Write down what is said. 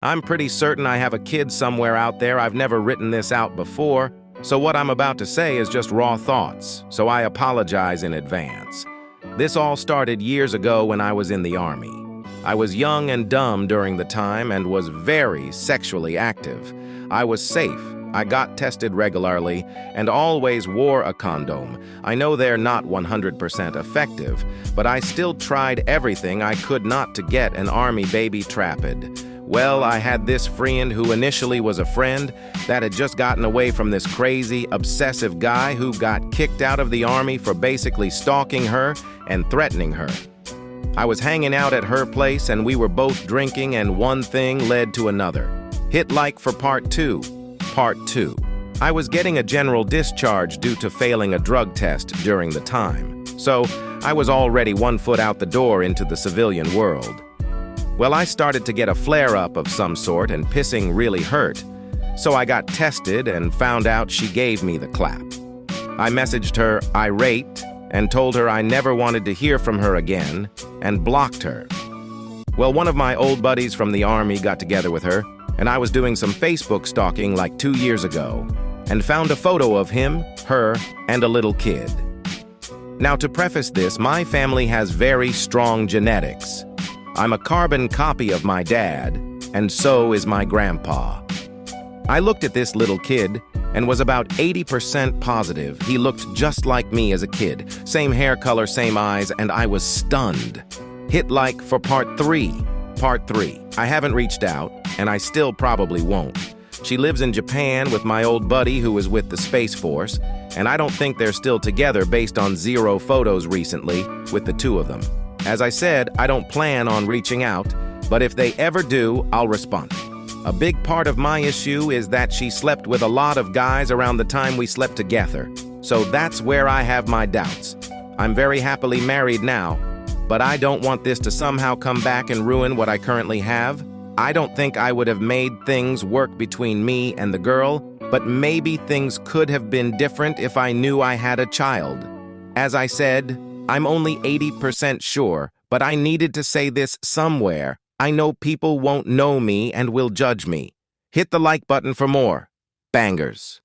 I'm pretty certain I have a kid somewhere out there. I've never written this out before, so what I'm about to say is just raw thoughts, so I apologize in advance. This all started years ago when I was in the Army. I was young and dumb during the time and was very sexually active. I was safe. I got tested regularly and always wore a condom. I know they're not 100% effective, but I still tried everything I could not to get an Army baby trapped. Well, I had this friend who initially was a friend that had just gotten away from this crazy, obsessive guy who got kicked out of the Army for basically stalking her and threatening her. I was hanging out at her place and we were both drinking and one thing led to another. Hit like for part 2. Part 2. I was getting a general discharge due to failing a drug test during the time, so I was already 1 foot out the door into the civilian world. Well, I started to get a flare-up of some sort and pissing really hurt, so I got tested and found out she gave me the clap. I messaged her irate and told her I never wanted to hear from her again and blocked her. Well, one of my old buddies from the Army got together with her, and I was doing some Facebook stalking like 2 years ago and found a photo of him, her, and a little kid. Now, to preface this, my family has very strong genetics. I'm a carbon copy of my dad, and so is my grandpa. I looked at this little kid and was about 80% positive he looked just like me as a kid. Same hair color, same eyes, and I was stunned. Hit like for part 3. Part 3. I haven't reached out, and I still probably won't. She lives in Japan with my old buddy who is with the Space Force, and I don't think they're still together based on 0 photos recently with the 2 of them. As I said, I don't plan on reaching out, but if they ever do, I'll respond. A big part of my issue is that she slept with a lot of guys around the time we slept together, so that's where I have my doubts. I'm very happily married now, but I don't want this to somehow come back and ruin what I currently have. I don't think I would have made things work between me and the girl, but maybe things could have been different if I knew I had a child. As I said, I'm only 80% sure, but I needed to say this somewhere. I know people won't know me and will judge me. Hit the like button for more bangers.